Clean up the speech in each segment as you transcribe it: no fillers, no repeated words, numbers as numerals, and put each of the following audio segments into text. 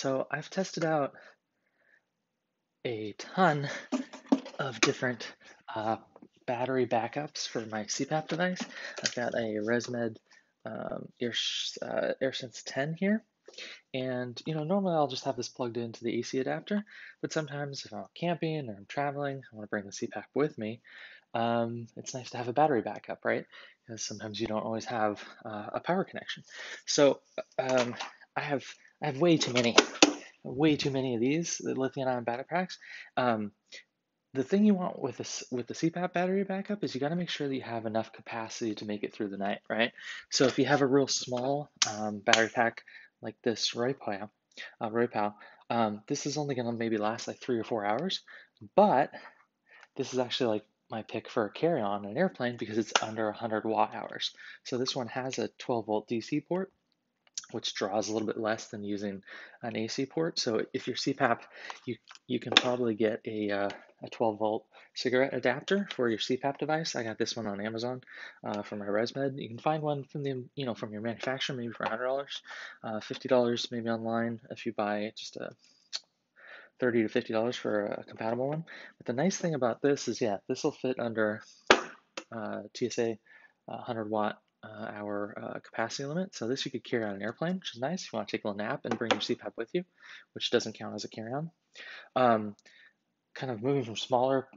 So I've tested out a ton of different uh, battery backups for my CPAP device. I've got a ResMed AirSense 10 here, and normally I'll just have this plugged into the AC adapter. But sometimes if I'm camping or I'm traveling, I want to bring the CPAP with me. It's nice to have a battery backup, right? Because sometimes you don't always have a power connection. So um, I have I have way too many of these lithium-ion battery packs. Um, the thing you want with this with the CPAP battery backup is you got to make sure that you have enough capacity to make it through the night, right? So if you have a real small battery pack like this Roypal, this is only going to maybe last like 3 or 4 hours, but this is actually like my pick for a carry-on an airplane because it's under 100 watt hours. So this one has a 12 volt DC port, which draws a little bit less than using an AC port. So if your CPAP, you can probably get a 12 volt cigarette adapter for your CPAP device. I got this one on Amazon for my ResMed. You can find one from from your manufacturer maybe for $100, $50 maybe online if you buy just a $30 to $50 for a compatible one. But the nice thing about this is, yeah, this will fit under TSA 100 watt hour capacity limit. So this you could carry on an airplane, which is nice if you want to take a little nap and bring your CPAP with you, which doesn't count as a carry-on. Um, Kind of moving from smaller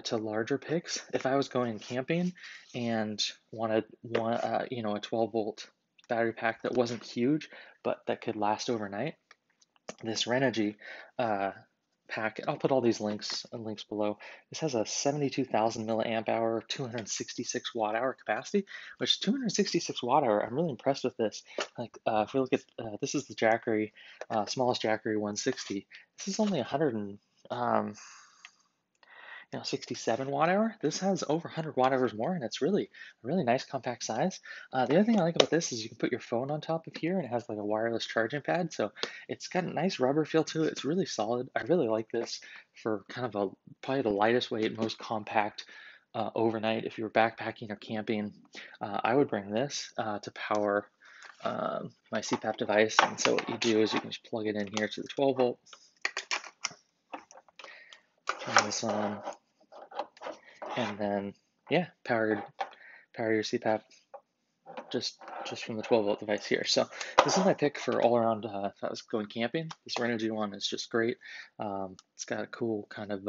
to larger picks. If I was going camping and wanted a 12 volt battery pack that wasn't huge, but that could last overnight, this Renogy uh, pack. I'll put all these links below. This has a 72,000 milliamp hour, 266 watt hour capacity, which 266 watt hour. I'm really impressed with this. Like if we look at this is the Jackery, smallest Jackery 160. This is only 100 and 67 watt hour. This has over 100 watt hours more, and it's really a really nice compact size. The other thing I like about this is you can put your phone on top of here, and it has like a wireless charging pad, so it's got a nice rubber feel to it. It's really solid. I really like this for kind of probably the lightest weight, most compact overnight. If you were backpacking or camping, I would bring this to power my CPAP device. And so what you do is you can just plug it in here to the 12 volt, turn this on, and then yeah, power your CPAP just from the 12 volt device here. So this is my pick for all around. If I was going camping, this Renogy one is just great. It's got a cool kind of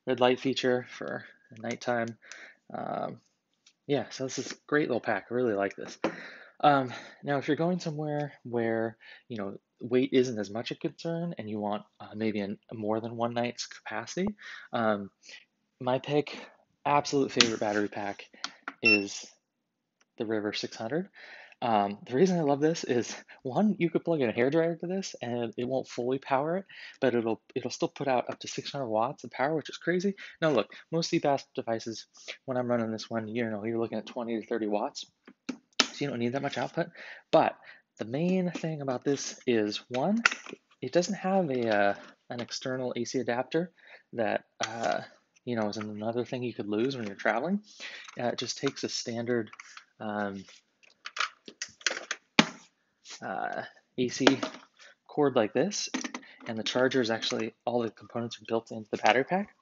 red light feature for nighttime. Um, yeah, so this is a great little pack. I really like this. Now, if you're going somewhere where weight isn't as much a concern and you want maybe more than one night's capacity, my pick, absolute favorite battery pack is the River 600. The reason I love this is one, you could plug in a hairdryer to this and it won't fully power it, but it'll still put out up to 600 watts of power, which is crazy. Now look, most CPAP devices, when I'm running this one, you're looking at 20 to 30 watts, so you don't need that much output. But the main thing about this is one, it doesn't have an external AC adapter that is another thing you could lose when you're traveling. It just takes a standard um, AC cord like this, and the charger is actually, all the components are built into the battery pack.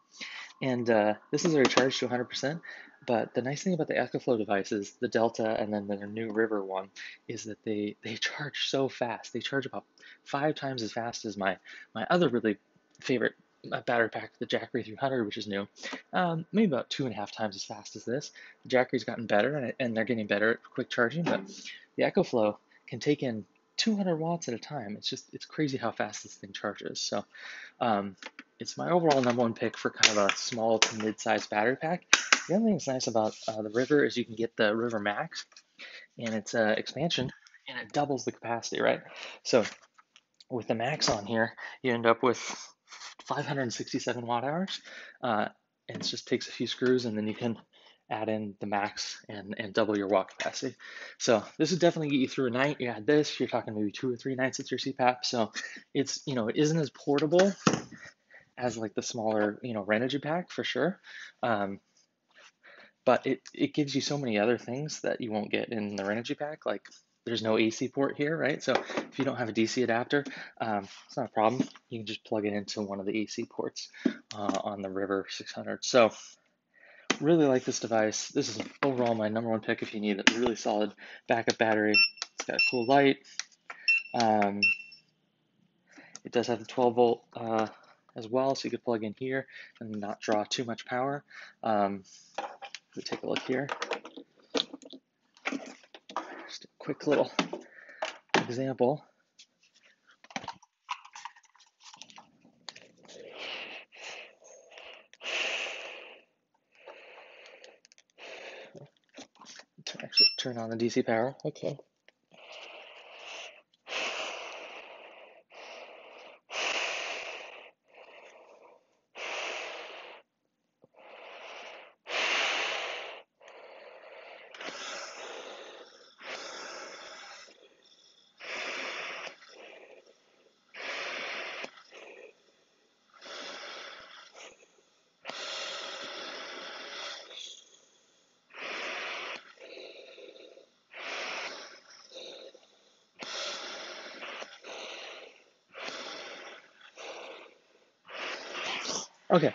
And this is already charged to 100%. But the nice thing about the EcoFlow devices, the Delta and then the new River one, is that they charge so fast. They charge about 5 times as fast as my other really favorite battery pack, the Jackery 300, which is new. Maybe about 2.5 times as fast as this. The Jackery's gotten better, and they're getting better at quick charging, but the EcoFlow can take in 200 watts at a time. It's crazy how fast this thing charges. So it's my overall number one pick for kind of a small to mid-sized battery pack. The other thing that's nice about the River is you can get the River Max, and it's expansion, and it doubles the capacity, right? So with the Max on here, you end up with 567 watt hours, and it just takes a few screws, and then you can add in the Max and double your watt capacity. So this would definitely get you through a night. You add this, you're talking maybe 2 or 3 nights with your CPAP. So it's, it isn't as portable as like the smaller, Renogy pack for sure. But it gives you so many other things that you won't get in the Renogy pack, like there's no AC port here, right? So if you don't have a DC adapter, it's not a problem. You can just plug it into one of the AC ports on the River 600. So really like this device. This is overall my number one pick if you need a really solid backup battery. It's got a cool light. Um, it does have the 12 volt as well, so you could plug in here and not draw too much power. If we take a look here, just a quick little example. To actually turn on the DC power. Okay. Okay.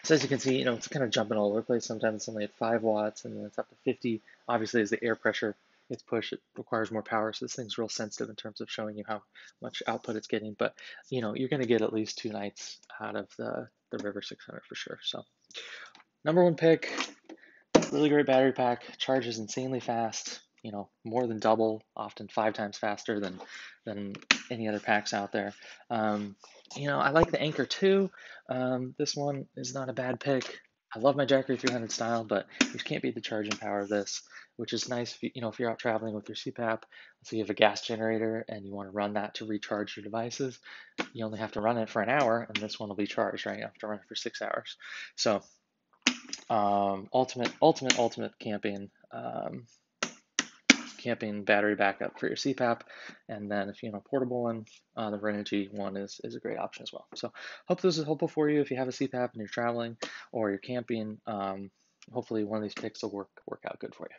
So as you can see, it's kind of jumping all over the place. Sometimes it's only at 5 watts, and then it's up to 50. Obviously, as the air pressure gets pushed, it requires more power. So this thing's real sensitive in terms of showing you how much output it's getting. But you're going to get at least 2 nights out of the River 600 for sure. So number one pick, really great battery pack, charges insanely fast. More than double, often 5 times faster than any other packs out there. I like the Anchor too. This one is not a bad pick. I love my Jackery 300 style, but you can't beat the charging power of this, which is nice if you're out traveling with your CPAP. So you have a gas generator and you want to run that to recharge your devices. You only have to run it for an hour, and this one will be charged, right? You have to run it for 6 hours. So ultimate camping battery backup for your CPAP. And then if you want a portable one, the Renogy one is a great option as well. So hope this is helpful for you if you have a CPAP and you're traveling or you're camping. Hopefully one of these picks will work out good for you.